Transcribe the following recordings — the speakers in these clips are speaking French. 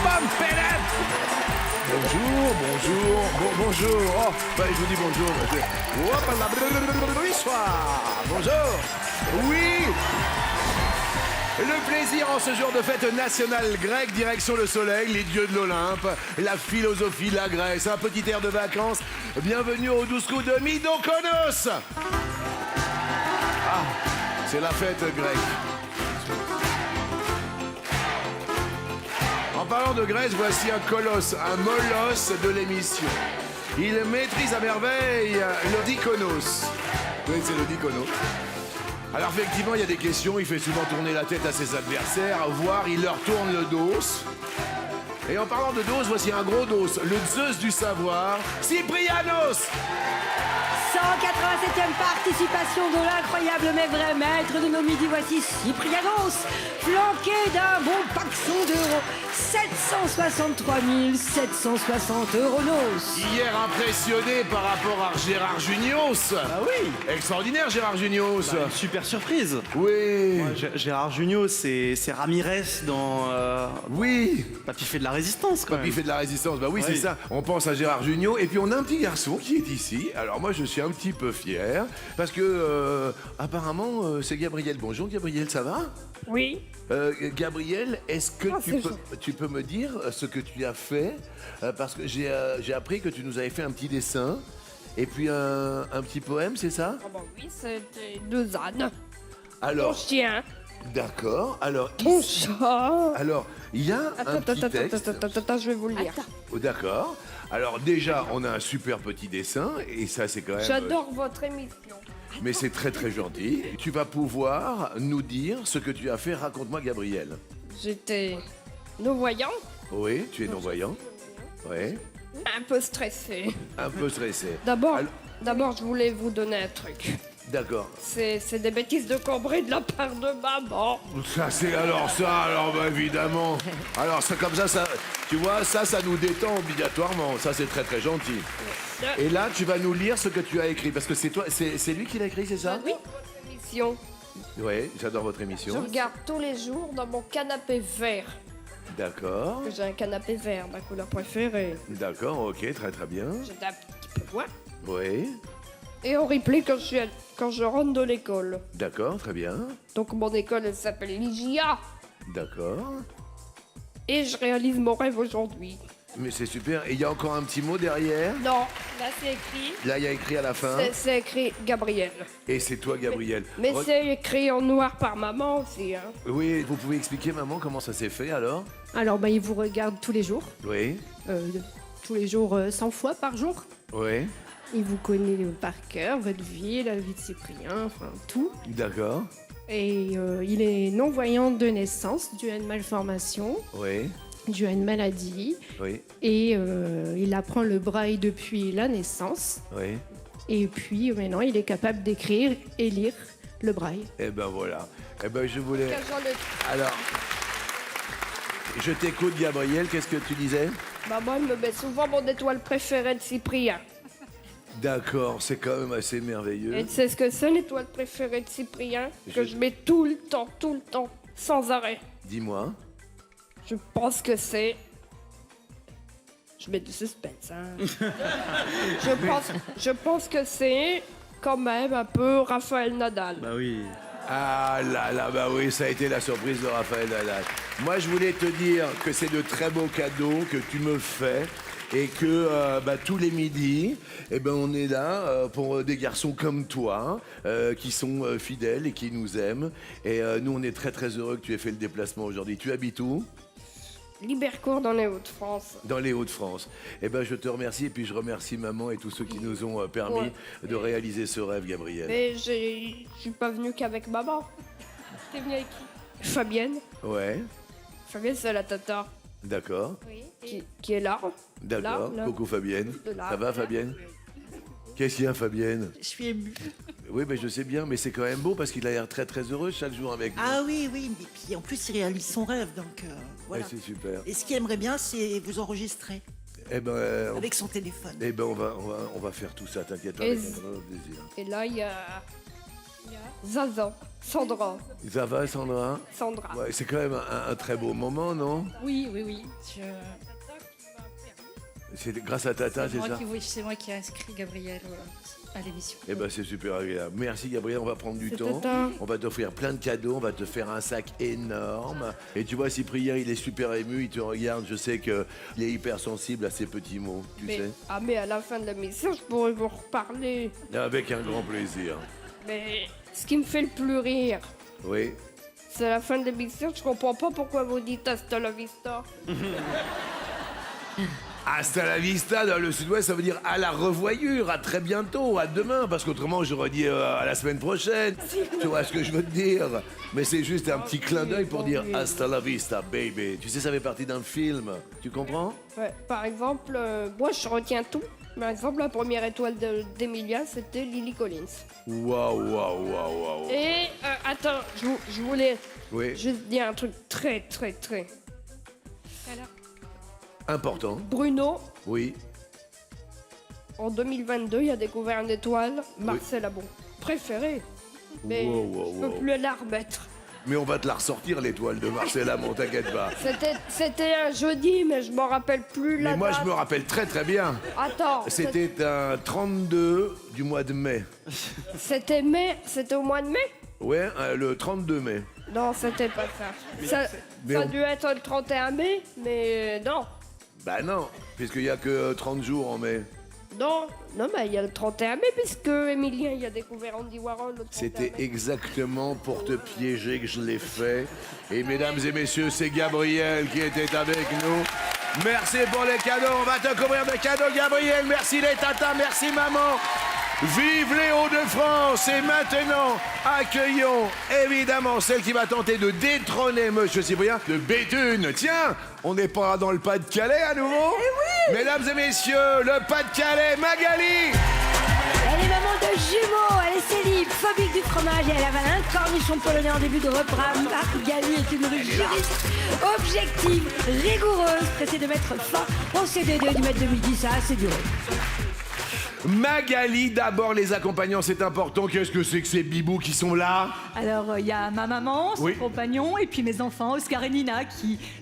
Bam Pellet. Bonjour. Oh, bah, je vous dis bonjour. Bonjour. Oui. Le plaisir en ce jour de fête nationale grecque, direction le soleil, les dieux de l'Olympe, la philosophie, la Grèce, un petit air de vacances. Bienvenue au 12 coups de Mykonos. Ah, c'est la fête grecque. En parlant de Grèce, voici un colosse, un molosse de l'émission. Il maîtrise à merveille le Dikonos. Oui, c'est le Dikonos. Alors effectivement, il y a des questions, il fait souvent tourner la tête à ses adversaires, voire il leur tourne le dos. Et en parlant de dos, voici un gros dos, le Zeus du savoir, Cyprianos. 187e participation de l'incroyable mais vrai maître de nos midis, voici Cyprianos, flanqué d'un bon paxon d'euros, 763 760 euronos. Hier impressionné par rapport à Gérard Junios. Ah oui. Extraordinaire Gérard Junios. Une super surprise. Oui. Moi, Gérard Junios, c'est Ramirez dans Oui. Papy fait de la résistance quand Papy même. fait de la résistance, bah oui, Oui. c'est ça. On pense à Gérard Jugnot et puis on a un petit garçon qui est ici. Alors moi je suis un petit peu fier parce que apparemment c'est Gabriel. Bonjour Gabriel, ça va? Oui. Gabriel, est-ce que Ah, tu peux me dire ce que tu as fait? Parce que j'ai appris que tu nous avais fait un petit dessin et puis un petit poème, c'est ça? Ah bah oui, c'était deux ânes. Ton Alors, chien. d'accord. Alors, Ton ici- chat. alors, il y a un petit texte. Attends, je vais vous le lire. Oh, d'accord. Alors déjà, on a un super petit dessin et ça c'est quand même... J'adore votre émission. Mais c'est très très gentil. Tu vas pouvoir nous dire ce que tu as fait. Raconte-moi Gabriel. J'étais non-voyant, Oui, tu es non-voyant. Oui, un peu stressé. un peu stressé. D'abord, Alors- d'abord, je voulais vous donner un truc. D'accord. C'est des bêtises de Cambrai de la part de maman. Ça c'est alors ça, alors bah, évidemment. Alors ça comme ça, tu vois, ça nous détend obligatoirement. Ça c'est très très gentil. Et là, tu vas nous lire ce que tu as écrit parce que c'est toi, c'est lui qui l'a écrit, c'est ça? Oui. Votre émission. Oui, j'adore votre Je émission. regarde tous les jours dans mon canapé vert. D'accord. J'ai un canapé vert, ma couleur préférée. D'accord, ok, très très bien. J'ai un petit peu loin. Oui, Et on replay quand je rentre de l'école. d'accord, très bien. Donc mon école, elle s'appelle l'IGIA. D'accord. Et je réalise mon rêve aujourd'hui. Mais c'est super. Et il y a encore un petit mot derrière. Non, là c'est écrit. Là, il y a écrit à la fin. C'est écrit Gabriel. Et c'est toi, Gabriel. Mais Re- c'est écrit en noir par maman aussi. Hein. Oui, vous pouvez expliquer, maman, comment ça s'est fait alors? Alors, il vous regarde tous les jours, Oui, 100 fois par jour. oui, Il vous connaît par cœur, votre vie, la vie de Cyprien, enfin tout. d'accord. Et il est non-voyant de naissance, dû à une malformation, Oui, dû à une maladie. oui, Et il apprend le braille depuis la naissance. oui. Et puis maintenant, il est capable d'écrire et lire le braille. Eh ben voilà. Eh ben je voulais... Quel genre de- Alors, je t'écoute, Gabriel. Qu'est-ce que tu disais? Maman, elle me met souvent mon étoile préférée de Cyprien. D'accord, c'est quand même assez merveilleux. Et tu sais ce que c'est l'étoile préférée de Cyprien? Que je mets tout le temps, sans arrêt. Dis-moi. Je pense que c'est... Je mets du suspense, hein. je pense que c'est quand même un peu Raphaël Nadal. Bah oui. Ah là là, bah oui, ça a été la surprise de Raphaël Nadal. Moi, je voulais te dire que c'est de très beaux cadeaux que tu me fais et que tous les midis, eh ben, on est là pour des garçons comme toi qui sont fidèles et qui nous aiment. Et nous, on est très très heureux que tu aies fait le déplacement aujourd'hui. Tu habites où? Libercourt dans les Hauts-de-France. Dans les Hauts-de-France. Eh ben, je te remercie et puis je remercie maman et tous ceux qui nous ont permis de réaliser ce rêve, Gabriel. Mais je suis pas venu qu'avec maman. T'es venu avec qui? Fabienne. Ouais, Fabienne, c'est la tata. d'accord, Qui est là. d'accord. Là. Coucou Fabienne. Là. Ça va Fabienne? Qu'est-ce qu'il y a Fabienne? Je suis émue. Oui, mais je sais bien, mais c'est quand même beau parce qu'il a l'air très très heureux chaque jour avec nous. Ah oui, oui. Et puis en plus, il réalise son rêve, donc voilà. Ouais, c'est super. Et ce qu'il aimerait bien, c'est vous enregistrer Eh ben, avec son téléphone. on va faire tout ça, t'inquiète pas, Et avec un grand plaisir. Et là, il y a Zaza. Sandra. Ça va, Sandra? Sandra. Ouais, c'est quand même un très beau moment, non? Oui, oui, oui. C'est grâce à Tata, c'est ça? C'est moi qui ai inscrit Gabriel à l'émission. Eh ben c'est super agréable. Merci Gabriel, on va prendre du C'est temps. Tata. On va t'offrir plein de cadeaux, on va te faire un sac énorme. Et tu vois, Cyprien, il est super ému, il te regarde. Je sais qu'il est hyper sensible à ces petits mots, tu sais. Mais à la fin de l'émission, je pourrais vous reparler. Avec un grand plaisir. Mais ce qui me fait le plus rire, Oui. c'est la fin de l'émission. Je comprends pas pourquoi vous dites hasta la vista. Hasta la vista dans le sud-ouest, ça veut dire à la revoyure, à très bientôt, à demain, parce qu'autrement j'aurais dit à la semaine prochaine. Tu vois ce que je veux te dire? Mais c'est juste un petit clin d'œil pour dire hasta la vista, baby. Tu sais, ça fait partie d'un film, tu comprends? Ouais, par exemple, moi je retiens tout. Par exemple, la première étoile d'Emilia, c'était Lily Collins. Waouh, waouh, waouh, waouh. Et attends, je voulais Oui, juste dire un truc très. important, Bruno, oui. en 2022, il a découvert une étoile, Marcel Abon. Préféré. Mais Wow, wow, je peux wow. plus la remettre. Mais on va te la ressortir, l'étoile de Marcel Amont, t'inquiète pas. C'était un jeudi, mais je m'en rappelle plus la Mais moi, date. je me rappelle très très bien. Attends, C'était un 32 du mois de mai. c'était au mois de mai? Ouais, le 32 mai. Non, c'était pas ça. Ça mais a on- dû être le 31 mai, mais non. Bah non, puisqu'il y a que 30 jours en mai. Non, mais il y a le 31 mai, puisque Emilien il a découvert Andy Warhol le 31 C'était mai. exactement pour te piéger que je l'ai fait. Et mesdames et messieurs, c'est Gabriel qui était avec nous. Merci pour les cadeaux. On va te couvrir de cadeaux, Gabriel. Merci les tatas, merci maman. Vive les Hauts-de-France. Et maintenant, accueillons évidemment celle qui va tenter de détrôner Monsieur Cyprien de Béthune. Tiens, on n'est pas dans le Pas-de-Calais à nouveau? Oui. Mesdames et messieurs, le Pas-de-Calais, Magali. Elle est maman de jumeaux, elle est célib, phobique du fromage et elle avale un cornichon polonais en début de repas. Magali est une juriste objective, rigoureuse, pressée de mettre fin au CDD du maître de midi. Ça a assez duré. Magali, d'abord les accompagnants, c'est important. Qu'est-ce que c'est que ces bibous qui sont là? Alors, il y a ma maman, son Oui. compagnon, et puis mes enfants, Oscar et Nina,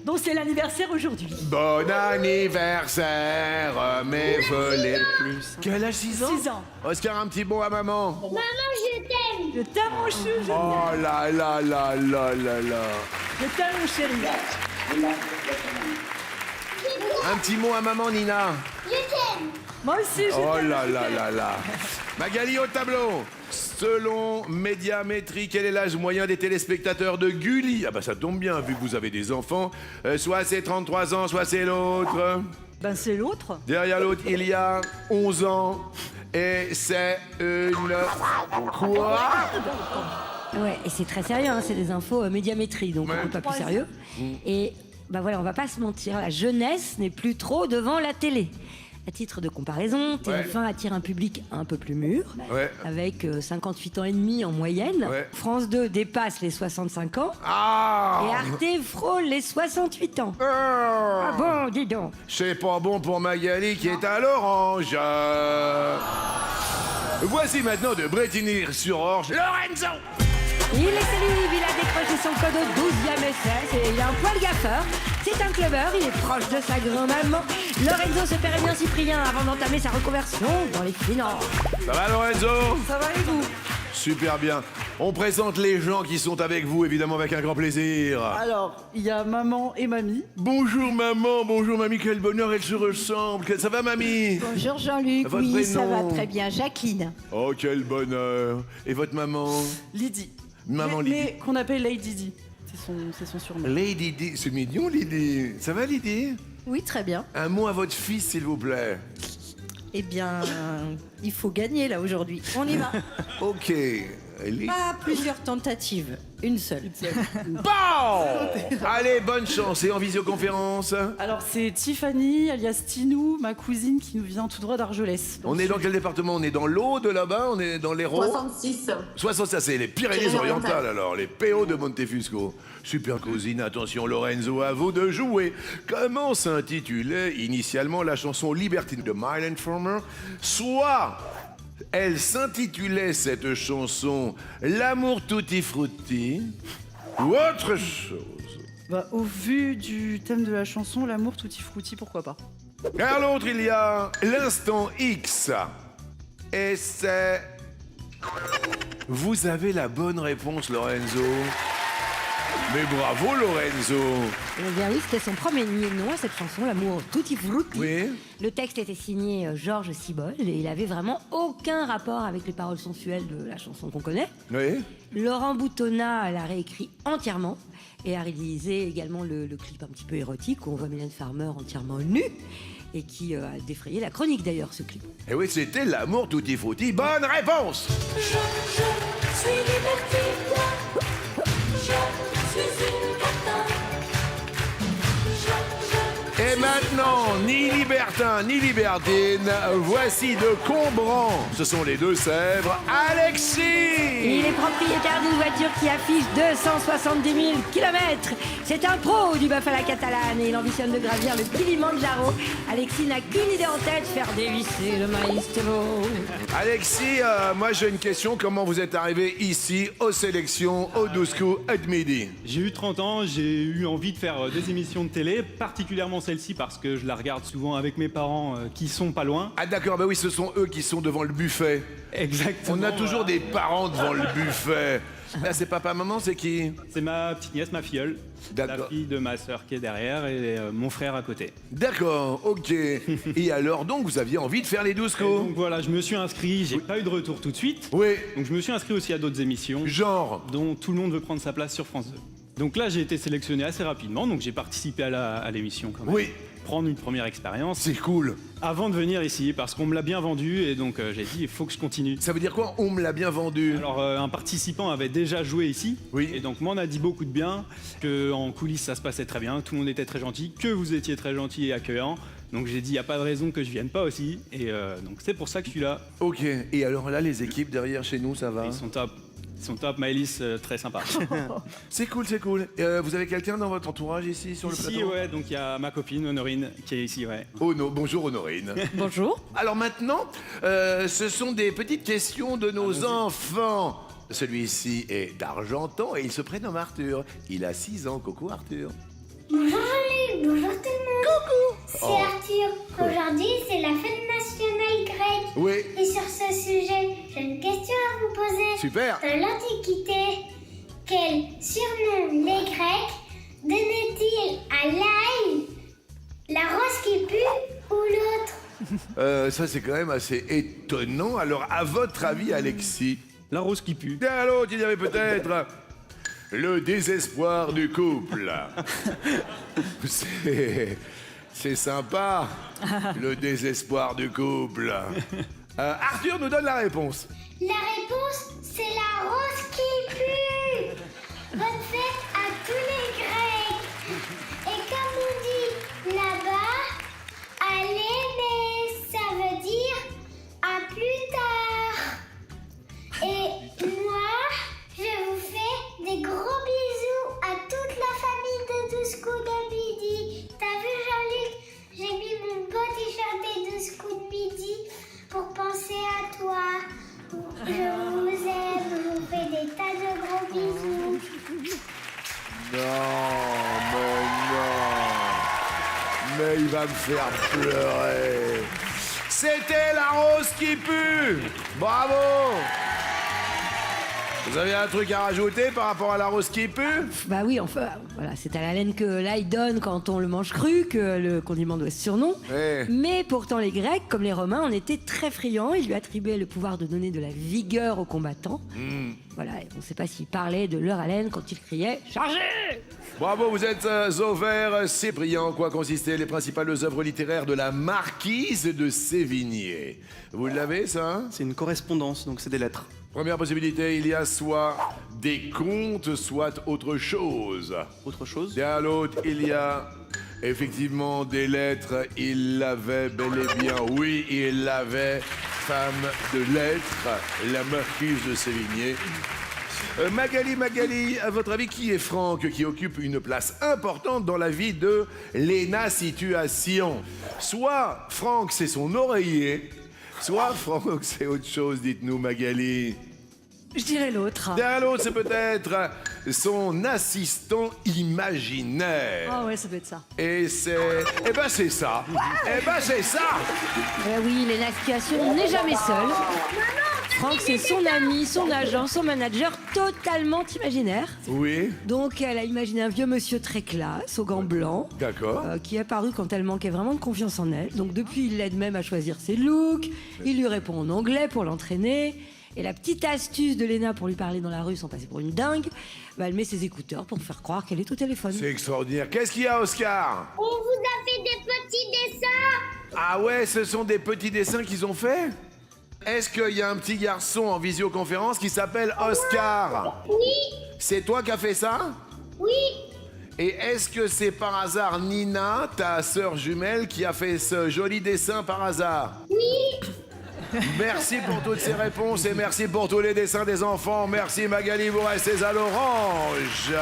dont c'est l'anniversaire aujourd'hui. Bon anniversaire, mes volets plus. Quel âge, 6 ans? 6 ans. Oscar, un petit bon à maman. Je t'aime, mon chou, Oh là là là là là là. je t'aime, mon chéri. Un petit mot à maman, Nina. Moi aussi, je Oh t'aime. là là là là. Magali au tableau. Selon Médiamétrie, quel est l'âge moyen des téléspectateurs de Gulli? Ah bah ça tombe bien, vu que vous avez des enfants. Soit c'est 33 ans, soit c'est l'autre. Ben, c'est l'autre. Derrière l'autre, il y a 11 ans. Et c'est une... Quoi? Ouais, et c'est très sérieux, hein, c'est des infos médiamétrie, donc Ouais. on n'est pas plus sérieux. Et bah voilà, on va pas se mentir, la jeunesse n'est plus trop devant la télé. À titre de comparaison, TF1 attire un public un peu plus mûr, Ouais. avec 58 ans et demi en moyenne. Ouais. France 2 dépasse les 65 ans. Ah! Et Arte frôle les 68 ans. Ah. Ah bon, dis donc. C'est pas bon pour Magali qui est à l'orange. Voici maintenant de Bretigny-sur-Orge, Lorenzo! Il est célib, il a décroché son code au 12e essai, et il a un poil gaffeur. C'est un clubbeur, il est proche de sa grand-maman. Lorenzo se ferait bien Cyprien avant d'entamer sa reconversion dans les finances. Ça va Lorenzo? Ça va et vous? Super bien. On présente les gens qui sont avec vous, évidemment avec un grand plaisir. Alors, il y a maman et mamie. Bonjour maman, bonjour mamie, quel bonheur, elles se ressemblent. Ça va mamie? Bonjour Jean-Luc, Votre oui, ça prénom? va très bien. Jacqueline. Oh quel bonheur. Et votre maman? Lydie. Maman mais, Lydie. mais qu'on appelle Lady Di. C'est son surnom. Lady D, c'est mignon Lydie. Ça va Lydie? Oui, très bien. Un mot à votre fils s'il vous plaît. Eh bien, il faut gagner là aujourd'hui. On y va. Ok. Pas plusieurs tentatives, une seule. Bon! Allez, bonne chance. Et en visioconférence? Alors, c'est Tiffany, alias Tinou, ma cousine qui nous vient tout droit d'Argelès. On est dans quel département? On est dans l'Aude là-bas? On est dans l'Hérault? 66. 60, c'est les Pyrénées-Orientales alors, les PO de Montefusco. Super cousine, attention Lorenzo, à vous de jouer. Comment s'intitulait initialement la chanson Libertine de Mylène Farmer? Soit Elle s'intitulait cette chanson L'amour tutti frutti ou autre chose? Bah, au vu du thème de la chanson, l'amour tutti frutti, pourquoi pas. À l'autre, il y a l'instant X. Et c'est... Vous avez la bonne réponse, Lorenzo. Mais bravo, Lorenzo. Eh bien oui, c'était son premier nom, cette chanson, L'amour tutti frutti. Oui. Le texte était signé Georges Sibol et il avait vraiment aucun rapport avec les paroles sensuelles de la chanson qu'on connaît. Oui. Laurent Boutonnat l'a réécrit entièrement et a réalisé également le clip un petit peu érotique où on voit Mylène Farmer entièrement nue et qui a défrayé la chronique d'ailleurs, ce clip. Et oui, c'était L'amour tutti frutti. Bonne réponse. Je suis libertine, je suis une catin. Et maintenant, ni libertin ni libertine, voici de Combran. Ce sont les Deux-Sèvres, Alexis. Il est propriétaire d'une voiture qui affiche 270 000 km. C'est un pro du bœuf à la catalane et il ambitionne de gravir le Kilimandjaro. Alexis n'a qu'une idée en tête, faire dévisser le maestro. Alexis, moi j'ai une question. Comment vous êtes arrivé ici, aux sélections, au 12 coups, à midi? J'ai eu 30 ans, j'ai eu envie de faire des émissions de télé, particulièrement celle-ci parce que je la regarde souvent avec mes parents qui sont pas loin. Ah d'accord, bah oui, ce sont eux qui sont devant le buffet. Exactement. On a toujours des parents devant le buffet. Là, c'est papa, maman, c'est qui? C'est ma petite nièce, ma filleule. La D'accord. fille de ma sœur qui est derrière et mon frère à côté. D'accord, ok. Et alors donc, vous aviez envie de faire les 12 Et donc coups? voilà, je me suis inscrit, j'ai pas eu de retour tout de suite. Oui. Donc je me suis inscrit aussi à d'autres émissions, Genre? dont Tout le monde veut prendre sa place sur France 2. Donc là, j'ai été sélectionné assez rapidement, donc j'ai participé à l'émission quand même. Oui. Prendre une première expérience C'est cool. avant de venir ici, parce qu'on me l'a bien vendu et donc j'ai dit il faut que je continue. Ça veut dire quoi? On me l'a bien vendu. Alors un participant avait déjà joué ici, Oui. et donc m'en a dit beaucoup de bien, que en coulisses ça se passait très bien, tout le monde était très gentil, que vous étiez très gentil et accueillant. Donc j'ai dit il y a pas de raison que je vienne pas aussi, et donc c'est pour ça que je suis là. Ok. Et alors là, les équipes derrière chez nous, ça va? Ils sont top. Ils sont top, Maëlys, très sympa. C'est cool, c'est cool. Vous avez quelqu'un dans votre entourage ici sur le Ici, plateau? ouais, donc il y a ma copine Honorine qui est ici, ouais. Oh non, bonjour Honorine. Bonjour. Alors maintenant, ce sont des petites questions de nos enfants. Celui-ci est d'Argentan et il se prénomme Arthur. Il a 6 ans. Coucou Arthur. Bonjour Jean-Luc, bonjour tout le monde. Coucou. C'est Arthur. Aujourd'hui, c'est la fête nationale grecque. Oui. Et sur ce sujet, j'ai une question à vous poser. Super. Dans l'Antiquité, quel surnom les Grecs donnaient-ils à l'ail, la rose qui pue ou l'autre? Ça c'est quand même assez étonnant. Alors à votre avis, Alexis? La rose qui pue. Et à l'autre, il y avait peut-être le désespoir du couple. C'est sympa, le désespoir du couple. Arthur nous donne la réponse. La réponse, c'est la rose qui pue. Bonne fête à tous les Grecs. Et comme on dit là-bas, allez, mais ça veut dire à plus tard. Et moi, je vous fais des gros bisous à toute la famille de 12 coups de midi. T'as vu Jean-Luc? J'ai mis mon beau t-shirt des 12 coups de midi pour penser à toi. Je vous aime, je vous fais des tas de gros bisous. Mais il va me faire pleurer. C'était la rose qui pue. Bravo. Vous avez un truc à rajouter par rapport à la rose qui pue? Bah oui, enfin, voilà, c'est à la laine que l'ail donne quand on le mange cru, que le condiment doit ce surnom. Ouais. Mais pourtant, les Grecs, comme les Romains, en étaient très friands. Ils lui attribuaient le pouvoir de donner de la vigueur aux combattants. Voilà, et on ne sait pas s'ils parlaient de leur haleine quand ils criaient « Chargez !» Bravo, vous êtes au vert. Cyprien, en quoi consistaient les principales œuvres littéraires de la marquise de Sévigné? Vous l'avez, ça? C'est une correspondance, donc c'est des lettres. Première possibilité, il y a soit des contes, soit autre chose. Autre chose? Et à l'autre, il y a effectivement des lettres. Il l'avait bel et bien. Oui, il l'avait. Femme de lettres, la marquise de Sévigné. Magali, à votre avis, qui est Franck, qui occupe une place importante dans la vie de Léna Situation? Soit Franck, c'est son oreiller, soit Franck, c'est autre chose, dites-nous Magali. Je dirais l'autre. Derrière l'autre, c'est peut-être son assistant imaginaire. Ah ouais, ça doit être ça. Et c'est... Eh ben c'est ça. Eh ben c'est ça. Oui, Léna Situation n'est jamais seule. Franck, c'est son ami, son agent, son manager, totalement imaginaire. Oui, Donc, elle a imaginé un vieux monsieur très classe, aux gants blancs, d'accord. qui est apparu quand elle manquait vraiment de confiance en elle. Donc, depuis, il l'aide même à choisir ses looks. Il lui répond en anglais pour l'entraîner. Et la petite astuce de Léna pour lui parler dans la rue sans passer pour une dingue, bah, elle met ses écouteurs pour faire croire qu'elle est au téléphone. C'est extraordinaire. Qu'est-ce qu'il y a, Oscar? On vous a fait des petits dessins. Ah ouais, ce sont des petits dessins qu'ils ont faits? Est-ce qu'il y a un petit garçon en visioconférence qui s'appelle Oscar? Oui, C'est toi qui as fait ça? oui. Et est-ce que c'est par hasard Nina, ta sœur jumelle, qui a fait ce joli dessin par hasard? Oui. Merci pour toutes ces réponses et merci pour tous les dessins des enfants. Merci Magali, vous restez à l'orange.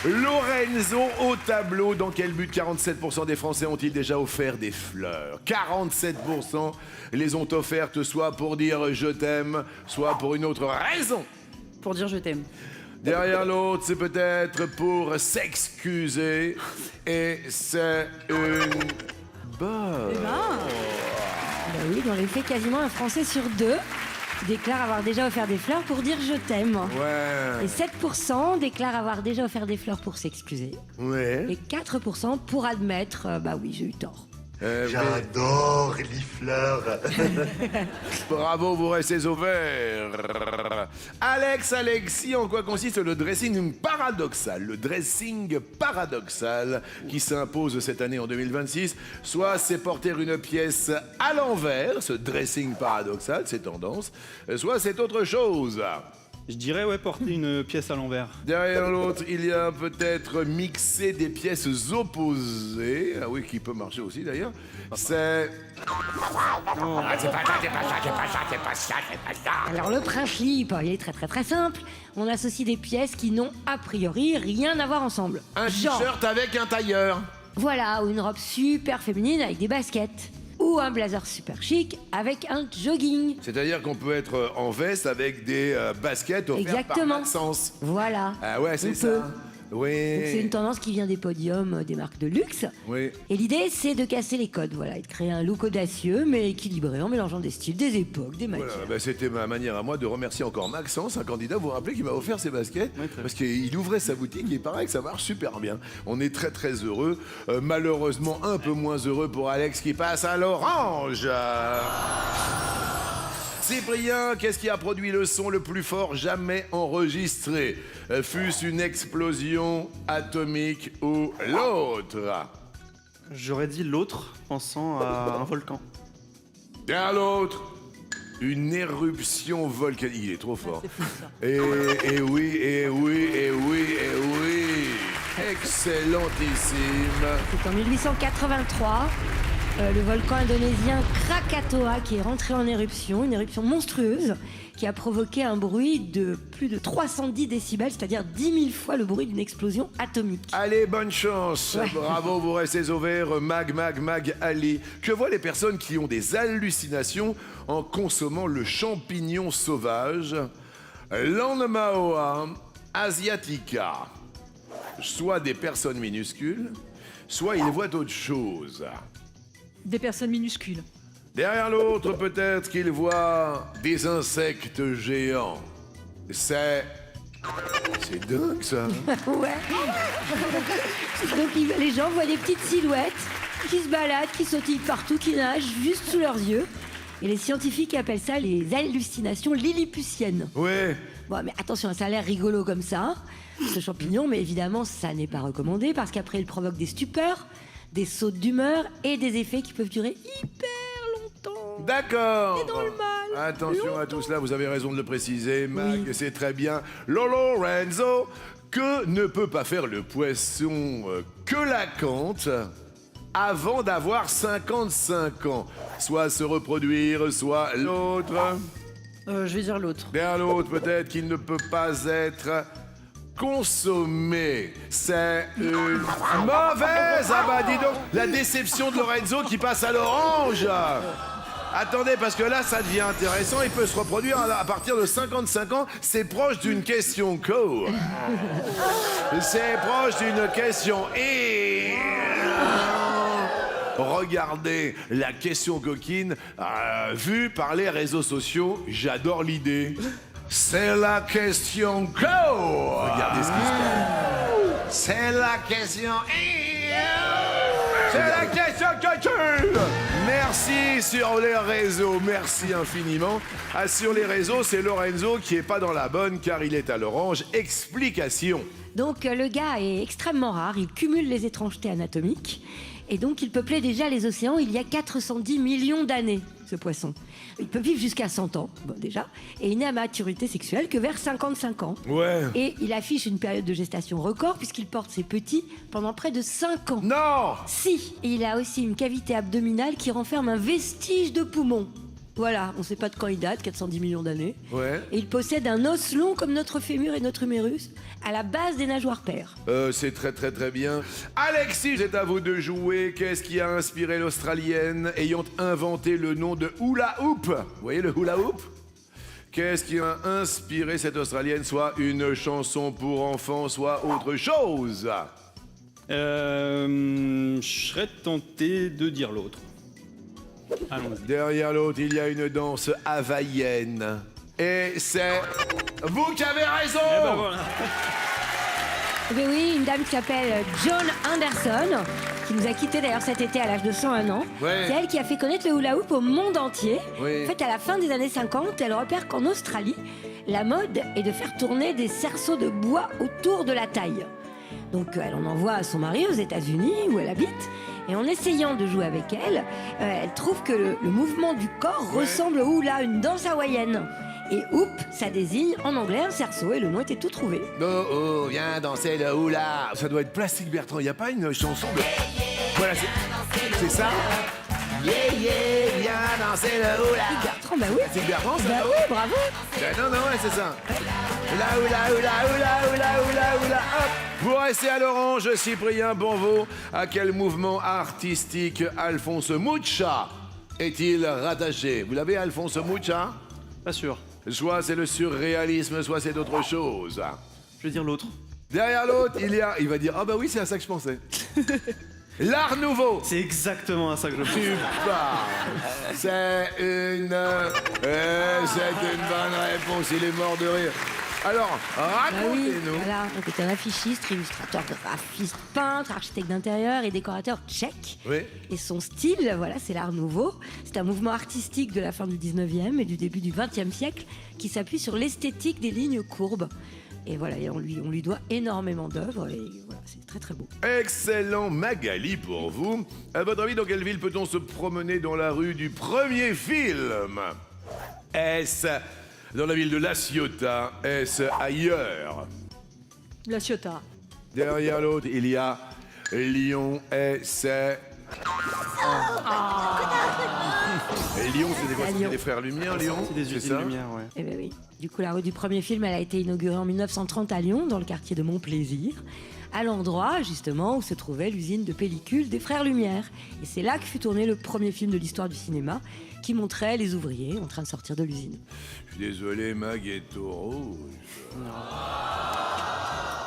Lorenzo au tableau. Dans quel but 47% des Français ont-ils déjà offert des fleurs? 47% les ont offertes soit pour dire je t'aime, soit pour une autre raison. Pour dire je t'aime. Derrière l'autre, c'est peut-être pour s'excuser. Et c'est une bonne. Bah oui, dans les faits, quasiment un Français sur deux déclare avoir déjà offert des fleurs pour dire je t'aime. Ouais. Et 7% déclarent avoir déjà offert des fleurs pour s'excuser. Ouais. Et 4% pour admettre, bah oui, j'ai eu tort. J'adore les fleurs. Bravo, vous restez au vert. Alexis, en quoi consiste le dressing paradoxal? Le dressing paradoxal qui s'impose cette année en 2026, soit c'est porter une pièce à l'envers, ce dressing paradoxal, c'est tendance, soit c'est autre chose. Je dirais, ouais, porter une pièce à l'envers. Derrière l'autre, il y a peut-être mixer des pièces opposées. Ah oui, qui peut marcher aussi d'ailleurs. C'est... Alors le principe, il est très simple. On associe des pièces qui n'ont a priori rien à voir ensemble. Un Genre, t-shirt avec un tailleur. voilà, ou une robe super féminine avec des baskets. Ou un blazer super chic avec un jogging. C'est-à-dire qu'on peut être en veste avec des baskets offertes Exactement. par Maxence. Voilà. Ah ouais, c'est On ça. peut. Oui. Donc, c'est une tendance qui vient des podiums des marques de luxe. Oui. Et l'idée, c'est de casser les codes, voilà, et de créer un look audacieux, mais équilibré, en mélangeant des styles, des époques, des matières. Voilà, bah, c'était ma manière à moi de remercier encore Maxence, un candidat, vous vous rappelez, qui m'a offert ses baskets, parce qu'il ouvrait sa boutique et il paraît que ça marche super bien. On est très heureux. Malheureusement, un peu moins heureux pour Alex qui passe à l'orange. Cyprien, qu'est-ce qui a produit le son le plus fort jamais enregistré? Fût-ce une explosion atomique ou l'autre? J'aurais dit l'autre, pensant à un volcan. Bien l'autre. Une éruption volcanique. Il est trop fort. Et oui. Excellentissime. C'est en 1883, le volcan indonésien Krakatoa qui est rentré en éruption, une éruption monstrueuse qui a provoqué un bruit de plus de 310 décibels, c'est-à-dire 10 000 fois le bruit d'une explosion atomique. Allez, bonne chance. Ouais. Bravo, vous restez au vert. Mag, allez. Que voient les personnes qui ont des hallucinations en consommant le champignon sauvage Landmaoa asiatica? Soit des personnes minuscules, soit ils voient autre chose. Des personnes minuscules. Derrière l'autre, peut-être qu'ils voient des insectes géants. C'est dingue, ça. Ouais. Donc les gens voient des petites silhouettes qui se baladent, qui sautillent partout, qui nagent juste sous leurs yeux. Et les scientifiques appellent ça les hallucinations lilliputiennes. Ouais. Bon, mais attention, ça a l'air rigolo comme ça, ce champignon, mais évidemment, ça n'est pas recommandé parce qu'après, il provoque des stupeurs, des sautes d'humeur et des effets qui peuvent durer hyper longtemps. D'accord. Et dans le mal. Attention à tout cela, vous avez raison de le préciser, Mag, c'est très bien. Lorenzo, que ne peut pas faire le poisson que la cante avant d'avoir 55 ans? Soit se reproduire, soit l'autre. Je vais dire l'autre. Bien l'autre, peut-être qu'il ne peut pas être consommer. C'est une mauvaise. Ah bah dis donc, la déception de Lorenzo qui passe à l'orange. Attendez, parce que là, ça devient intéressant. Il peut se reproduire à partir de 55 ans. C'est proche d'une question co. C'est proche d'une question et... Regardez la question coquine vue par les réseaux sociaux. J'adore l'idée. C'est la question go. Regardez ce qui se passe. C'est la question. C'est la question coquine. Merci sur les réseaux. Merci infiniment. Ah, sur les réseaux, c'est Lorenzo qui est pas dans la bonne car il est à l'orange. Explication. Donc le gars est extrêmement rare, il cumule les étrangetés anatomiques et donc il peuplait déjà les océans il y a 410 millions d'années, ce poisson. Il peut vivre jusqu'à 100 ans, bon, déjà, et il n'est à maturité sexuelle que vers 55 ans. Ouais. Et il affiche une période de gestation record puisqu'il porte ses petits pendant près de 5 ans. Non. Si, et il a aussi une cavité abdominale qui renferme un vestige de poumon. Voilà, on ne sait pas de quand il date, 410 millions d'années. Ouais. Et il possède un os long comme notre fémur et notre humérus, à la base des nageoires paires. C'est très très très bien. Alexis, c'est à vous de jouer. Qu'est-ce qui a inspiré l'Australienne ayant inventé le nom de hula hoop? Vous voyez le hula hoop? Qu'est-ce qui a inspiré cette Australienne? Soit une chanson pour enfants, soit autre chose. Je serais tenté de dire l'autre. Allons-y. Derrière l'autre, il y a une danse havaïenne. Et c'est vous qui avez raison. Eh ben voilà. Eh bien oui, une dame qui s'appelle John Anderson, qui nous a quittés d'ailleurs cet été à l'âge de 101 ans. Ouais. C'est elle qui a fait connaître le hula hoop au monde entier. Oui. En fait, à la fin des années 50, elle repère qu'en Australie, la mode est de faire tourner des cerceaux de bois autour de la taille. Donc elle en envoie à son mari aux États-Unis où elle habite. Et en essayant de jouer avec elle, elle trouve que le mouvement du corps ressemble au hula, une danse hawaïenne. Et hoop, ça désigne en anglais un cerceau et le nom était tout trouvé. Oh, oh, viens danser le hula. Ça doit être Plastique Bertrand. Il n'y a pas une chanson de... Voilà, c'est ça. Yeah, yeah, viens danser le hula. Bertrand, bah oui. Plastique Bertrand, ça? Bah oui, bravo. Non, ouais, c'est ça. La hula, hula, hula, hula, hula, hula, hop. Vous restez à l'orange, Cyprien Bonvaux. À quel mouvement artistique Alphonse Mucha est-il rattaché? Vous l'avez, Alphonse Mucha? Pas sûr. Soit c'est le surréalisme, soit c'est d'autres choses. Je vais dire l'autre. Derrière l'autre, il va dire, ah bah oui, c'est à ça que je pensais. L'art nouveau. C'est exactement à ça que je pense. C'est une bonne réponse. Il est mort de rire. Alors, racontez-nous. Voilà, donc c'est un affichiste, illustrateur, graphiste, peintre, architecte d'intérieur et décorateur tchèque. Oui. Et son style, voilà, c'est l'art nouveau. C'est un mouvement artistique de la fin du 19e et du début du 20e siècle qui s'appuie sur l'esthétique des lignes courbes. Et voilà, et on lui doit énormément d'œuvres et voilà, c'est très très beau. Excellent Magali pour vous. À votre avis, dans quelle ville peut-on se promener dans la rue du premier film? Est-ce dans la ville de La Ciotat? Est-ce ailleurs? La Ciotat. Derrière l'autre, il y a Lyon et c'est... Et Lyon, c'était quoi? C'était les Frères Lumière, Lyon? C'est des usines Lumière, ouais. Eh ben oui. Du coup, la rue du premier film, elle a été inaugurée en 1930 à Lyon, dans le quartier de Montplaisir, à l'endroit, justement, où se trouvait l'usine de pellicules des Frères Lumière. Et c'est là que fut tourné le premier film de l'histoire du cinéma, qui montrait les ouvriers en train de sortir de l'usine. Je suis désolé, Maghetto Rouge.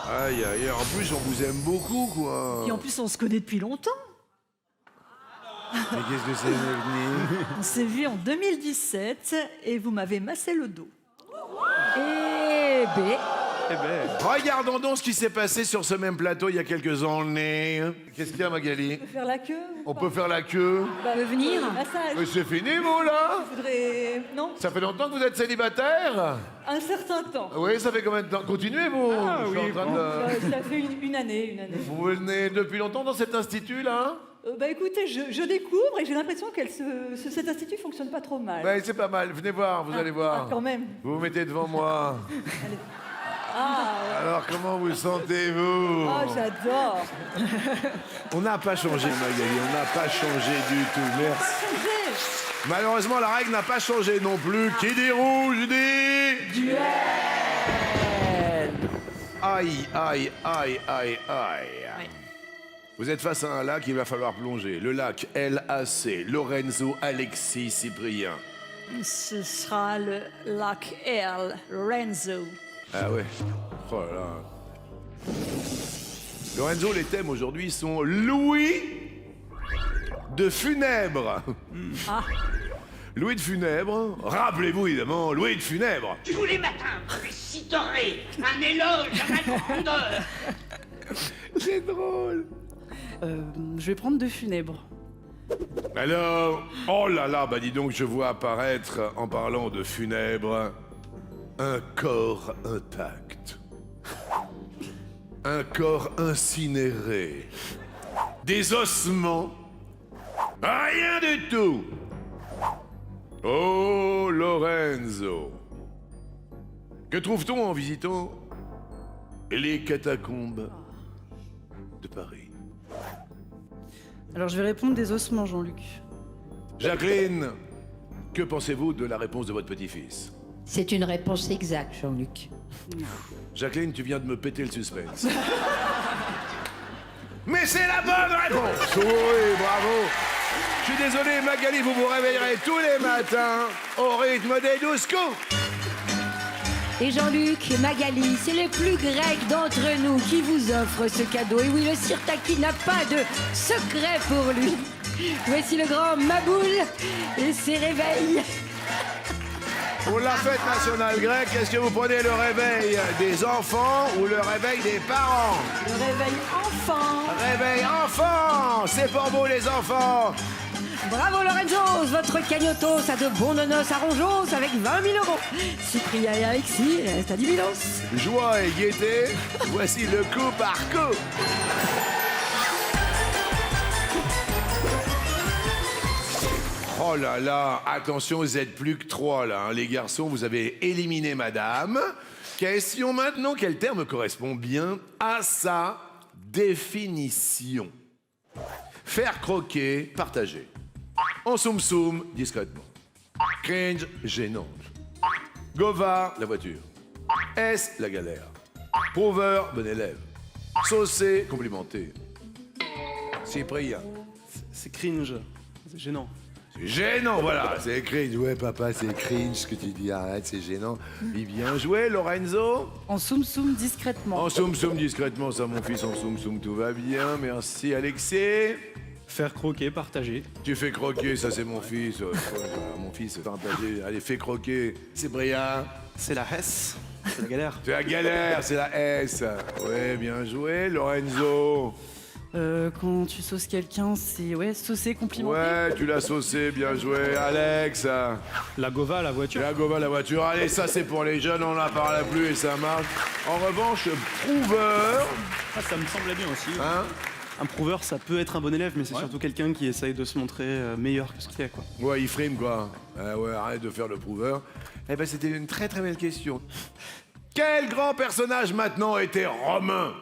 Aïe, aïe, en plus, on vous aime beaucoup, quoi. Et en plus, on se connaît depuis longtemps. Mais qu'est-ce que c'est devenu? On s'est vu en 2017 et vous m'avez massé le dos. Eh ben... Eh ben. Regardons donc ce qui s'est passé sur ce même plateau il y a quelques années. Qu'est-ce qu'il y a, Magali? On peut faire la queue? On peut faire la queue. Peut venir. Massage. Mais c'est fini, vous, là? Je voudrais... Non? Ça fait longtemps que vous êtes célibataire? Un certain temps. Oui, ça fait combien de temps? Continuez, vous. Ah, Je suis oui, en train bon. de... Ça fait une année. Vous venez depuis longtemps dans cet institut-là? Bah écoutez, je découvre et j'ai l'impression que cet institut fonctionne pas trop mal. Ouais, c'est pas mal. Venez voir, vous allez voir. Quand même. Vous vous mettez devant moi. Alors, comment vous sentez-vous? Oh, j'adore. On n'a pas changé, Magali, on n'a pas changé du tout. Merci. Malheureusement, la règle n'a pas changé non plus. Qui dit rouge dit... Duel. Aïe, aïe, aïe, aïe, aïe. Vous êtes face à un lac, il va falloir plonger. Le lac LAC, Lorenzo, Alexis, Cyprien. Ce sera le lac L, Lorenzo. Ah ouais. Oh là là. Lorenzo, les thèmes aujourd'hui sont Louis de Funèbre. Ah. Louis de Funèbre, rappelez-vous évidemment, Louis de Funèbre. Tous les matins, réciterai un éloge à ma grandeur. C'est drôle. Je vais prendre de Funèbre. Alors, oh là là, bah dis donc, je vois apparaître, en parlant de Funèbre, un corps intact. Un corps incinéré. Des ossements. Rien du tout. Oh, Lorenzo. Que trouve-t-on en visitant les catacombes de Paris? Alors je vais répondre des ossements, Jean-Luc. Jacqueline, que pensez-vous de la réponse de votre petit-fils? C'est une réponse exacte, Jean-Luc. Jacqueline, tu viens de me péter le suspense. Mais c'est la bonne réponse! Oui, bravo! Je suis désolé, Magali, vous vous réveillerez tous les matins au rythme des 12 coups! Et Jean-Luc et Magali, c'est le plus grec d'entre nous qui vous offre ce cadeau. Et oui, le Sirtaki n'a pas de secret pour lui. Voici le grand Maboul et ses réveils. Pour la fête nationale grecque, est-ce que vous prenez le réveil des enfants ou le réveil des parents? Le réveil enfant. Réveil enfant! C'est pour vous les enfants! Bravo Lorenzo, votre cagnotos a de bons nonos à Rongeos avec 20 000 euros. Cyprien et Alexis restent à 10 000 euros. Joie et gaieté, voici le coup par coup. Oh là là, attention, vous êtes plus que 3 là, hein. Les garçons, vous avez éliminé madame. Question maintenant, quel terme correspond bien à sa définition? Faire croquer, partager. En soum-soum, discrètement. Cringe, gênante. Gova, la voiture. S, la galère. Prover, bon élève. Saucé, complimenté. Cyprien. C'est cringe. C'est gênant. C'est gênant, voilà, c'est cringe. Ouais, papa, c'est cringe ce que tu dis. Arrête, c'est gênant. Et bien joué, Lorenzo. En soum-soum discrètement. En soum-soum, discrètement, ça, mon fils, en soum-soum, tout va bien. Merci, Alexis. Faire croquer, partager. Tu fais croquer, ça, c'est mon fils. Mon fils, partager. Allez, fais croquer. Cyprien. C'est la S. C'est la galère. C'est la galère, c'est la S. Ouais, bien joué, Lorenzo. Quand tu sauces quelqu'un, c'est saucer, complimenté. Ouais, tu l'as saucé, bien joué, Alex. La Gova, la voiture. La Gova, la voiture. Allez, ça c'est pour les jeunes, on n'en parle plus et ça marche. En revanche, prouveur. Ah, ça me semblait bien aussi. Hein? Un prouveur, ça peut être un bon élève, mais c'est surtout quelqu'un qui essaye de se montrer meilleur que ce qu'il est, quoi. Ouais, il frime, quoi. Ouais, arrête de faire le prouveur. Eh ben, c'était une très très belle question. Quel grand personnage maintenant était romain?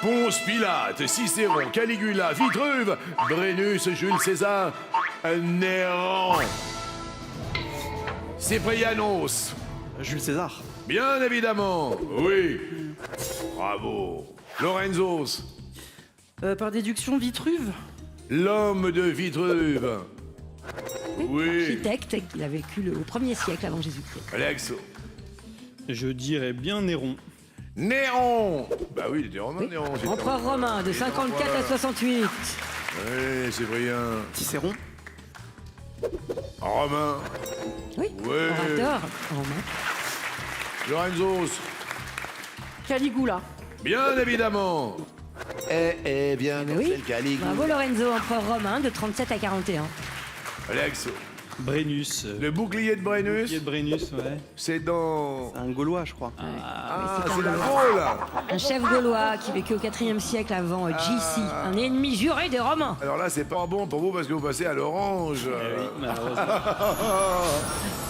Ponce Pilate, Cicéron, Caligula, Vitruve, Brennus, Jules César, Néron, Cyprianos. Jules César. Bien évidemment, oui. Bravo. Lorenzos. Par déduction, Vitruve. L'homme de Vitruve. Oui. Architecte, il a vécu au 1er siècle avant Jésus-Christ. Alex. Je dirais bien Néron. Néron. Bah oui, il était romain, Néron. Empereur romain de 54 à 68. Oui, c'est brillant. Cicéron. Romain. Oui, Oui. orateur romain. Lorenzos. Caligula. Bien évidemment. Bien, Mais oui. c'est le Caligula. Bravo Lorenzo, empereur romain de 37 à 41. Alex. Brennus. Le bouclier de Brennus. Bouclier de Brennus, ouais. C'est dans... C'est un Gaulois, je crois. Ah, c'est un c'est la Gaulois. Gaule. Un chef gaulois qui vécut au 4e siècle avant GC, un ennemi juré des Romains. Alors là, c'est pas bon pour vous parce que vous passez à l'orange. Eh oui, malheureusement.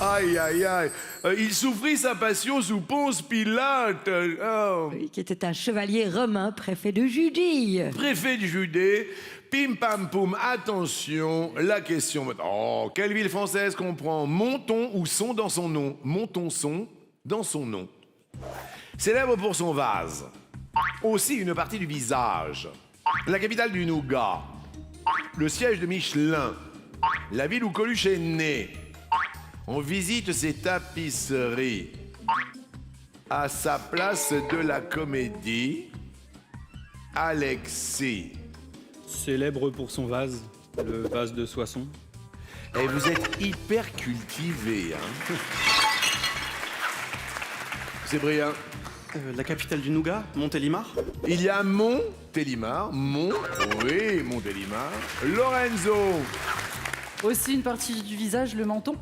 Aïe, aïe, aïe. Il souffrit sa passion sous Ponce Pilate. Oh. Oui, qui était un chevalier romain, préfet de Judée. Préfet de Judée. Pim pam poum, attention, la question. Oh, quelle ville française comprend Monton ou son dans son nom? Monton son dans son nom. Célèbre pour son vase. Aussi une partie du visage. La capitale du nougat. Le siège de Michelin. La ville où Coluche est né. On visite ses tapisseries. À sa place de la comédie, Alexis. Célèbre pour son vase, le vase de Soissons. Et vous êtes hyper cultivé, hein. C'est brillant. La capitale du nougat, Montélimar. Il y a Montélimar, oui, Montélimar. Lorenzo, Aussi une partie du visage, le menton.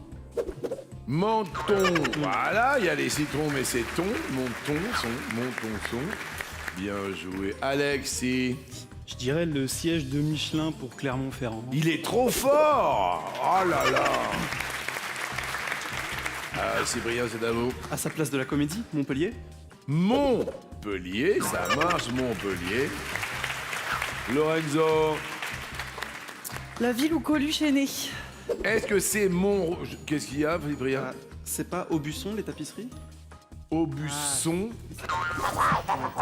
Menton. Voilà, il y a les citrons, mais c'est ton. Monton, son. Bien joué. Alexis. Je dirais le siège de Michelin pour Clermont-Ferrand. Il est trop fort. Oh là là. C'est brillant, c'est à vous. À sa place de la comédie, Montpellier. Montpellier, ça marche, Montpellier. Lorenzo, La ville où Coluche est né. est-ce que c'est Montrouge? Qu'est-ce qu'il y a, Brillant? C'est pas Aubusson, les tapisseries? Aubusson.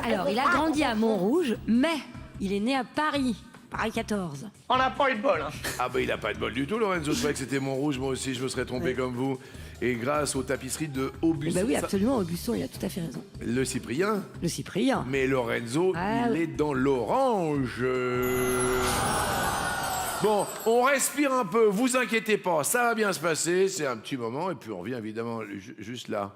Alors, il a grandi à Montrouge, mais il est né à Paris. Paris 14. On n'a pas eu de bol, hein. Ah bah il a pas de bol du tout, Lorenzo. Je croyais que c'était Montrouge, moi aussi je me serais trompé comme vous. Et grâce aux tapisseries de Aubusson. Bah oui, absolument, Aubusson, il a tout à fait raison. Le Cyprien. Le Cyprien. Mais Lorenzo, il est dans l'orange. Bon, on respire un peu, vous inquiétez pas, ça va bien se passer, c'est un petit moment, et puis on revient évidemment juste là.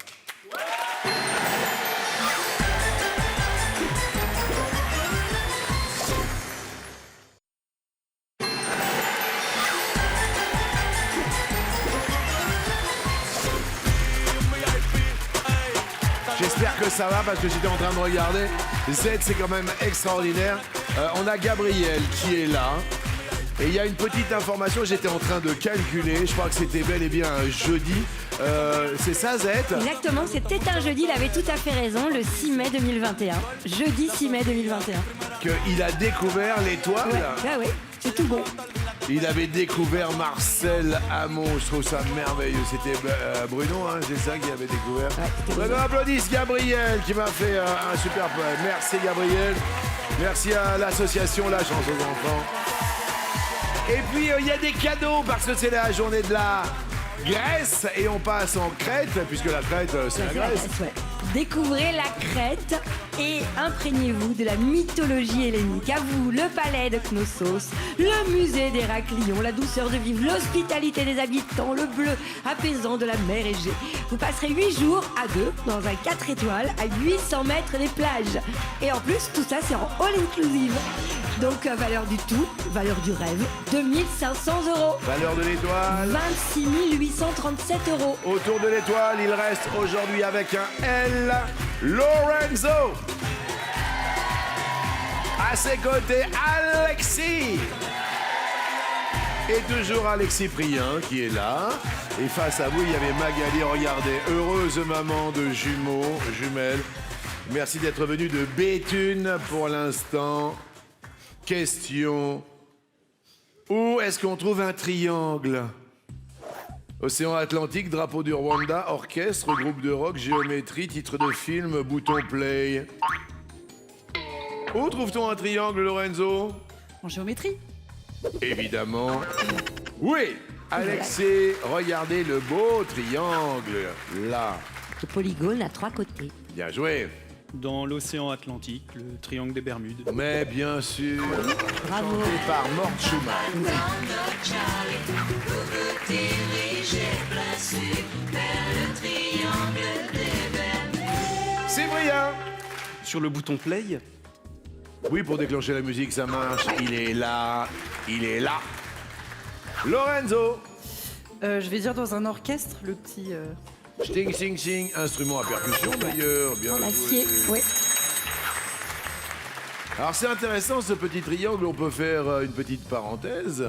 J'espère que ça va parce que j'étais en train de regarder. Z, c'est quand même extraordinaire. On a Gabriel qui est là. Et il y a une petite information, j'étais en train de calculer. Je crois que c'était bel et bien un jeudi. C'est ça, Z? Exactement, c'était un jeudi, il avait tout à fait raison, le 6 mai 2021. Jeudi 6 mai 2021. Qu'il a découvert l'étoile. Ouais, c'est tout bon. Il avait découvert Marcel Hamon, je trouve ça merveilleux. C'était Bruno, hein, c'est ça qui avait découvert. Ouais, on applaudisse Gabriel qui m'a fait un super poème. Merci Gabriel. Merci à l'association La Chance aux Enfants. Et puis il y a des cadeaux parce que c'est la journée de la Grèce et on passe en Crète puisque la Crète c'est la Grèce. Ouais. Découvrez la Crète et imprégnez-vous de la mythologie hellénique. À vous, le palais de Knossos, le musée d'Héraclion, la douceur de vivre, l'hospitalité des habitants, le bleu apaisant de la mer Égée. Vous passerez 8 jours à 2 dans un 4 étoiles à 800 mètres des plages. Et en plus, tout ça, c'est en all-inclusive. Donc, valeur du tout, valeur du rêve, 2500 €. Valeur de l'étoile. 26 837 €. Autour de l'étoile, il reste aujourd'hui avec un L, Lorenzo. À ses côtés, Alexis. Et toujours Alexis Prien qui est là. Et face à vous, il y avait Magali. Regardez, heureuse maman de jumelles. Merci d'être venu de Béthune pour l'instant. Question. Où est-ce qu'on trouve un triangle? Océan Atlantique, drapeau du Rwanda, orchestre, groupe de rock, géométrie, titre de film, bouton play. Où trouve-t-on un triangle, Lorenzo? En géométrie. Évidemment. Oui, Alexis, regardez le beau triangle, là. Le polygone à 3 côtés. Bien joué. Dans l'océan Atlantique, le triangle des Bermudes. Mais bien sûr. Bravo. Chanté par Mort Schumann. C'est brillant. Sur le bouton play. Oui, pour déclencher la musique, ça marche. Il est là. Il est là. Lorenzo. Je vais dire dans un orchestre, le petit... Sting, sing, sing. Instrument à percussion, d'ailleurs. Bien En joué. acier, oui. Alors, c'est intéressant, ce petit triangle. On peut faire une petite parenthèse.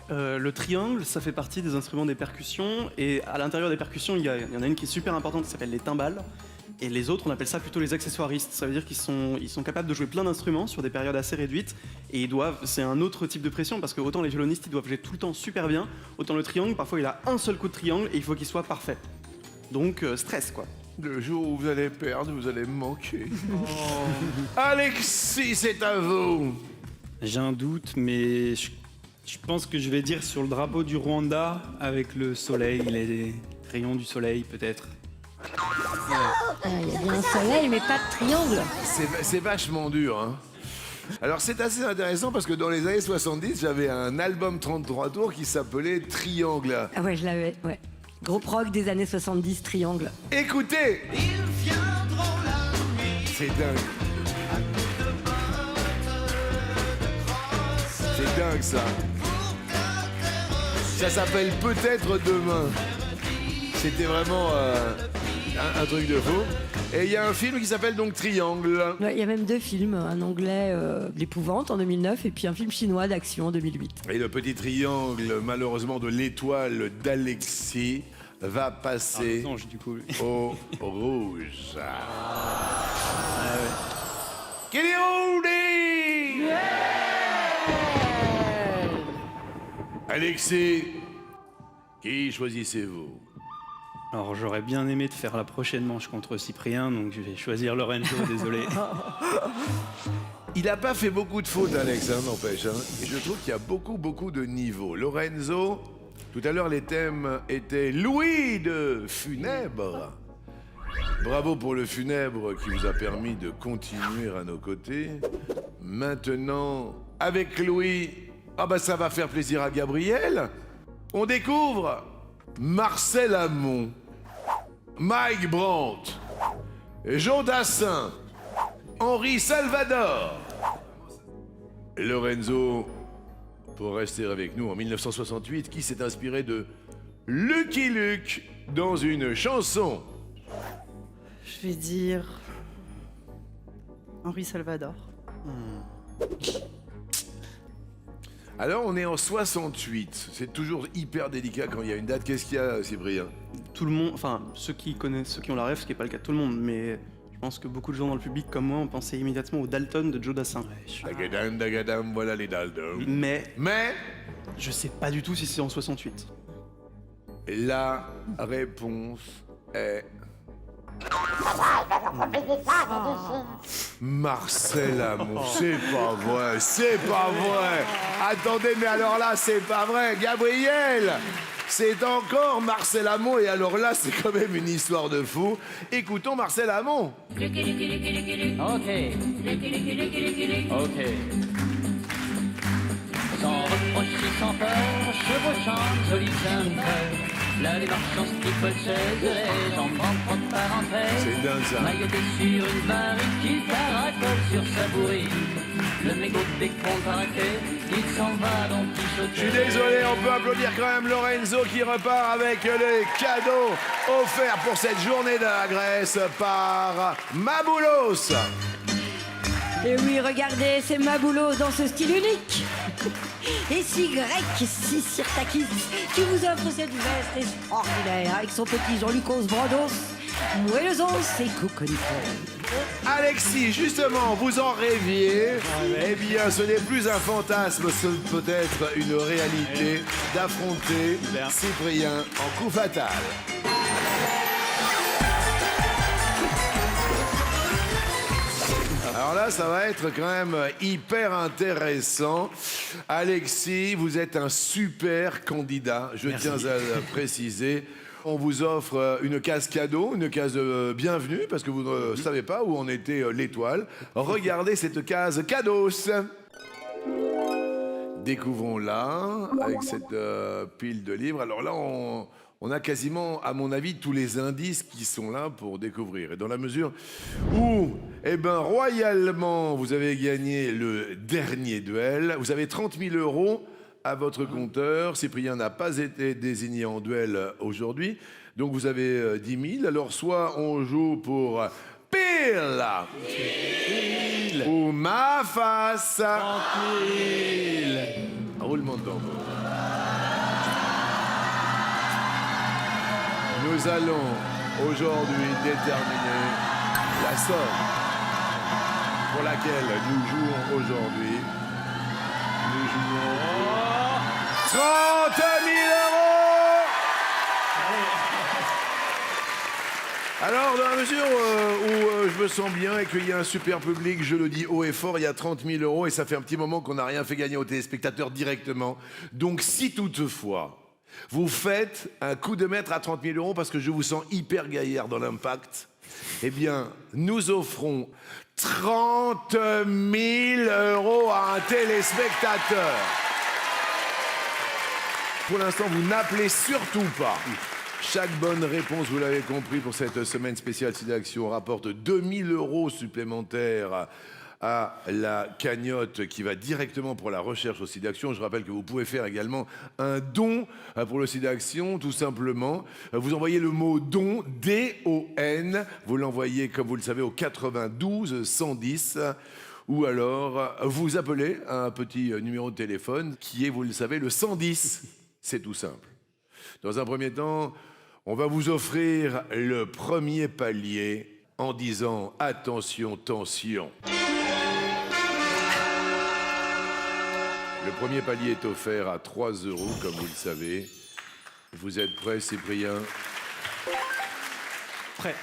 Le triangle, ça fait partie des instruments des percussions. Et à l'intérieur des percussions, il y en a une qui est super importante qui s'appelle les timbales. Et les autres, on appelle ça plutôt les accessoiristes. Ça veut dire qu'ils sont capables de jouer plein d'instruments sur des périodes assez réduites. Et c'est un autre type de pression parce que autant les violonistes, ils doivent jouer tout le temps super bien. Autant le triangle, parfois, il a un seul coup de triangle et il faut qu'il soit parfait. Donc, stress, quoi. Le jour où vous allez perdre, vous allez me manquer. Alexis, c'est à vous. J'ai un doute, mais je pense que je vais dire sur le drapeau du Rwanda avec le soleil, les rayons du soleil peut-être. Il y a bien un soleil, mais pas de triangle. C'est vachement dur, hein. Alors c'est assez intéressant parce que dans les années 70, j'avais un album 33 tours qui s'appelait Triangle. Ah ouais, je l'avais, ouais. Groupe rock des années 70, triangle. Écoutez! C'est dingue. C'est dingue ça. Ça s'appelle Peut-être demain. C'était vraiment un truc de fou. Et il y a un film qui s'appelle donc Triangle. Il y a même 2 films, un anglais d'épouvante en 2009 et puis un film chinois d'action en 2008. Et le petit triangle, malheureusement, de l'étoile d'Alexis va passer au rouge. Kéliroudi! Alexis, qui choisissez-vous? Alors j'aurais bien aimé de faire la prochaine manche contre Cyprien, donc je vais choisir Lorenzo, désolé. Il n'a pas fait beaucoup de fautes, Alex, n'empêche. Et je trouve qu'il y a beaucoup de niveaux. Lorenzo, tout à l'heure, les thèmes étaient Louis de Funèbre. Bravo pour le Funèbre qui vous a permis de continuer à nos côtés. Maintenant, avec Louis, ça va faire plaisir à Gabriel. On découvre Marcel Amont, Mike Brandt, Jean Dassin, Henri Salvador. Lorenzo, pour rester avec nous en 1968, qui s'est inspiré de Lucky Luke dans une chanson. Je vais dire Henri Salvador. Alors, on est en 68. C'est toujours hyper délicat quand il y a une date. Qu'est-ce qu'il y a, Cyprien? Tout le monde, enfin, ceux qui connaissent, ceux qui ont la rêve, ce qui n'est pas le cas de tout le monde, mais je pense que beaucoup de gens dans le public, comme moi, ont pensé immédiatement au Dalton de Joe Dassin. Dagadam, dagadam, voilà les Dalton. Mais Mais je sais pas du tout si c'est en 68. la réponse est... Marcel Amont, c'est pas vrai, c'est pas vrai. Attendez, mais alors là, c'est pas vrai. Gabriel, c'est encore Marcel Amont, et alors là, c'est quand même une histoire de fou. Écoutons Marcel Amont. Ok. Sans reproche et sans peur, chevauchant joli cœur. Là, les marchands triple les jambes en parenthèse. C'est dingue ça. Mailloté sur une barrique, il caracole sur sa bourrique. Le mégot décontracté, il s'en va dans Pichotet. Je suis désolé, on peut applaudir quand même Lorenzo qui repart avec les cadeaux offerts pour cette journée de la Grèce par Maboulos. Et oui, regardez, c'est Maboulos dans ce style unique. Et si grec, si Sirtakis, qui vous offre cette veste extraordinaire avec son petit Jean-Lucas Brandos, moelleux et coconicole. Alexis, justement, vous en rêviez. Eh bien, ce n'est plus un fantasme, ce peut être une réalité d'affronter Cyprien en coup fatal. Alors là, ça va être quand même hyper intéressant. Alexis, vous êtes un super candidat, je tiens à le préciser. On vous offre une case cadeau, une case bienvenue, parce que vous ne savez pas où en était l'étoile. Regardez cette case cadeaux. Découvrons-la avec cette pile de livres. Alors là, on a quasiment, à mon avis, tous les indices qui sont là pour découvrir. Et dans la mesure où, royalement, vous avez gagné le dernier duel, vous avez 30 000 € à votre compteur. Cyprien n'a pas été désigné en duel aujourd'hui, donc vous avez 10 000. Alors soit on joue pour pile ou ma face. 30 000. Roulement de tambour. Nous allons aujourd'hui déterminer la somme pour laquelle nous jouons aujourd'hui. Nous jouons pour 30 000 €. Alors, dans la mesure où je me sens bien et qu'il y a un super public, je le dis haut et fort, il y a 30 000 euros et ça fait un petit moment qu'on n'a rien fait gagner aux téléspectateurs directement. Donc, si toutefois, vous faites un coup de maître à 30 000 euros parce que je vous sens hyper gaillard dans l'impact, eh bien, nous offrons 30 000 euros à un téléspectateur. Pour l'instant, vous n'appelez surtout pas. Chaque bonne réponse, vous l'avez compris, pour cette semaine spéciale SIDAction rapporte 2000 euros supplémentaires à la cagnotte qui va directement pour la recherche au SIDAction. Je rappelle que vous pouvez faire également un don pour le SIDAction, tout simplement. Vous envoyez le mot don, D-O-N, vous l'envoyez, comme vous le savez, au 92 110. Ou alors, vous appelez un petit numéro de téléphone qui est, vous le savez, le 110. C'est tout simple. Dans un premier temps, on va vous offrir le premier palier en disant « Attention, tension ». Le premier palier est offert à 3 €, comme vous le savez. Vous êtes prêts, Cyprien? Prêt.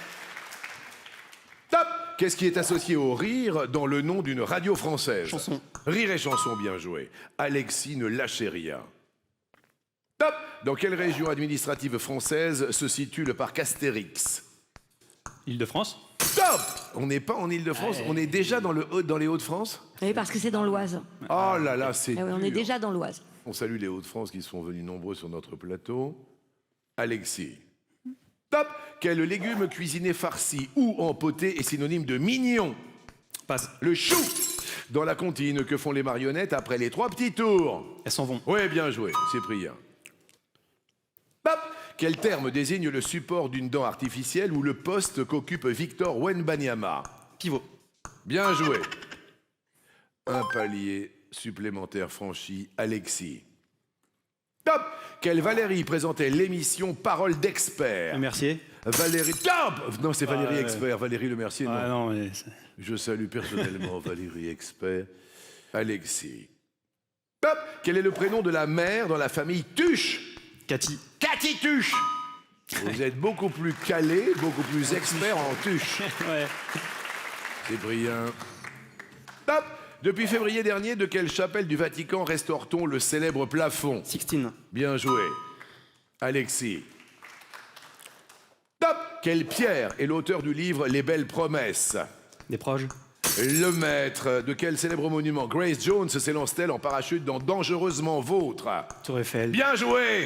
Top! Qu'est-ce qui est associé au rire dans le nom d'une radio française? Chanson. Rire et chanson, bien joué. Alexis, ne lâchez rien. Top! Dans quelle région administrative française se situe le parc Astérix? Île-de-France. Top! On n'est pas en Île-de-France, on est déjà dans les Hauts-de-France? Oui, parce que c'est dans l'Oise. Oh là là, c'est Ah oui, on est dur. déjà dans l'Oise. On salue les Hauts-de-France qui sont venus nombreux sur notre plateau. Alexis. Top! Quel légume cuisiné farci ou empoté est synonyme de mignon? Passe. Le chou! Dans la comptine, que font les marionnettes après les 3 petits tours? Elles s'en vont. Oui, bien joué, Cyprien. Top! Quel terme désigne le support d'une dent artificielle ou le poste qu'occupe Victor Wembanyama? Pivot. Bien joué. Un palier supplémentaire franchi, Alexis. Top! Quelle Valérie présentait l'émission Parole d'expert? Mercier. Valérie... Top! Non, c'est Valérie Expert. Valérie Le Mercier, non. Ah non, mais... Je salue personnellement Valérie Expert. Alexis. Top! Quel est le prénom de la mère dans la famille Tuche? Cathy. Cathy Tuche! Vous êtes beaucoup plus calé, beaucoup plus expert en tuche. Ouais. Cyprien. Top! Depuis février dernier, de quelle chapelle du Vatican restaure-t-on le célèbre plafond? Sixtine. Bien joué. Alexis. Top! Quelle Pierre est l'auteur du livre Les Belles Promesses? Des proches. Le maître de quel célèbre monument Grace Jones s'élance-t-elle en parachute dans Dangereusement Vôtre? Tour Eiffel. Bien joué!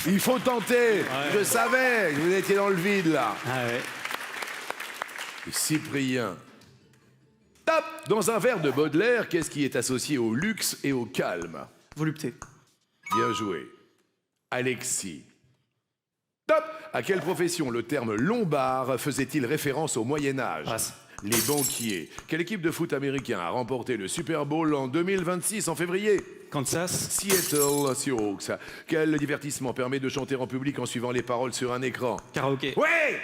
Il faut tenter. Je savais, vous étiez dans le vide là. Ah ouais. Cyprien. Top! Dans un vers de Baudelaire, qu'est-ce qui est associé au luxe et au calme? Volupté. Bien joué. Alexis. Top! À quelle profession le terme lombard faisait-il référence au Moyen-Âge? Passe. Les banquiers. Quelle équipe de foot américain a remporté le Super Bowl en 2026 en février? Kansas. Seattle Seahawks. Quel divertissement permet de chanter en public en suivant les paroles sur un écran? Karaoké. Ouais!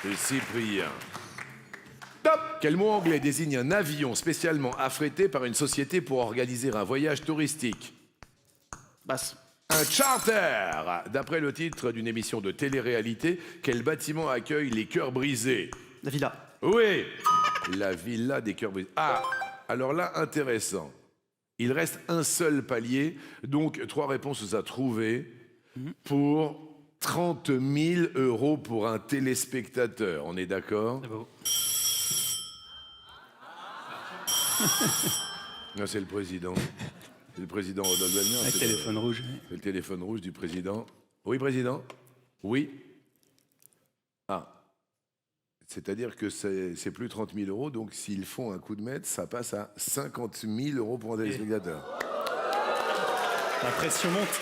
Et Cyprien. Top! Quel mot anglais désigne un avion spécialement affrété par une société pour organiser un voyage touristique? Passe. Un charter. D'après le titre d'une émission de télé-réalité, quel bâtiment accueille les cœurs brisés? La villa. Oui, la villa des cœurs brisés. Ah, alors là, intéressant. Il reste un seul palier, donc 3 réponses à trouver pour 30 000 euros pour un téléspectateur. On est d'accord? C'est beau. Non, c'est le président. C'est le président Rodolphe Wagner. Avec téléphone rouge. C'est le téléphone rouge du président. Oui, président? Oui? Ah. C'est-à-dire que c'est plus 30 000 euros, donc s'ils font un coup de maître, ça passe à 50 000 euros pour un téléspectateur. La pression monte.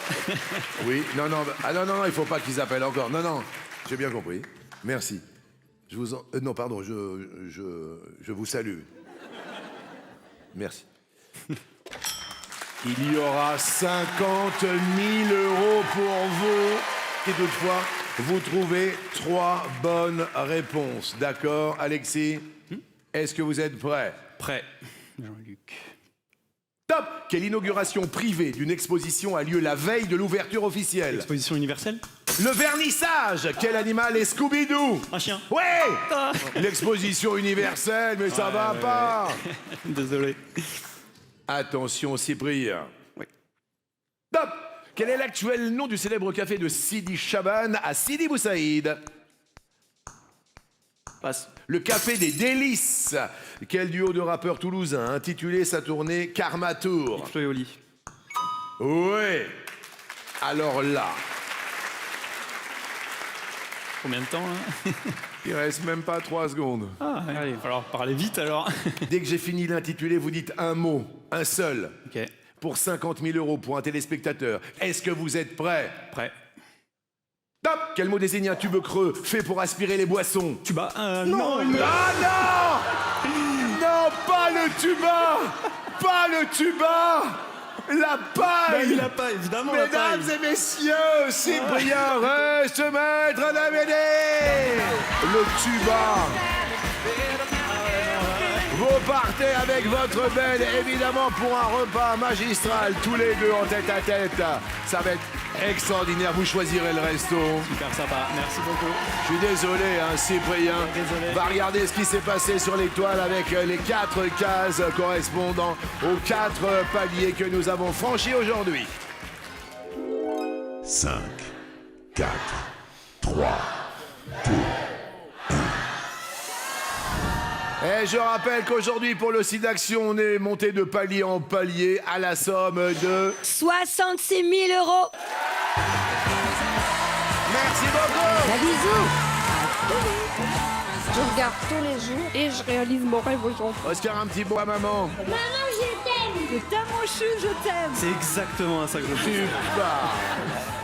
Oui, non, non, non, il faut pas qu'ils appellent encore. Non, non, j'ai bien compris. Merci. Je vous en... non, pardon, je vous salue. Merci. Il y aura 50 000 euros pour vous. Et toutefois, vous trouvez 3 bonnes réponses. D'accord, Alexis? Est-ce que vous êtes prêts? Prêt. Jean-Luc. Top! Top. Quelle inauguration privée d'une exposition a lieu la veille de l'ouverture officielle? Exposition universelle? Le vernissage. Quel animal est Scooby-Doo? Un chien. Ouais. L'exposition universelle, mais ça va pas. Désolé. Attention, Cyprien. Oui. Top. Quel est l'actuel nom du célèbre café de Sidi Chaban à Sidi Boussaïd? Passe. Le café des délices. Quel duo de rappeurs toulousains a intitulé sa tournée Karma Tour? Flo et Oli. Ouais. Alors là, Combien de temps là? il reste même pas 3 secondes. Ah, allez, il va falloir parler vite alors. Dès que j'ai fini l'intitulé, vous dites un mot, un seul, Ok, pour 50 000 € pour un téléspectateur. Est-ce que vous êtes prêts? prêt. Top. Quel mot désigne un tube creux fait pour aspirer les boissons? Tuba, Non, non, non, pas le tuba, pas le tuba, la paille. Il a pas, évidemment, la Mesdames paille. et messieurs, Cyprien reste maître de mêlée. Le tuba. Vous partez avec votre belle, évidemment, pour un repas magistral, tous les deux en tête à tête. Ça va être extraordinaire, vous choisirez le resto. Super sympa, merci beaucoup. Je suis désolé, hein, Cyprien. Désolé. Va regarder ce qui s'est passé sur l'étoile avec les 4 cases correspondant aux 4 paliers que nous avons franchis aujourd'hui. 5, 4, 3, Et je rappelle qu'aujourd'hui, pour le SIDAction, on est monté de palier en palier à la somme de... 66 000 €. Merci beaucoup. Un bisou. Je regarde tous les jours et je réalise mon rêve aujourd'hui. Oscar, un petit mot à maman. Maman, je t'aime. Je t'aime mon chou, je t'aime. C'est exactement à ça que je pense. Super.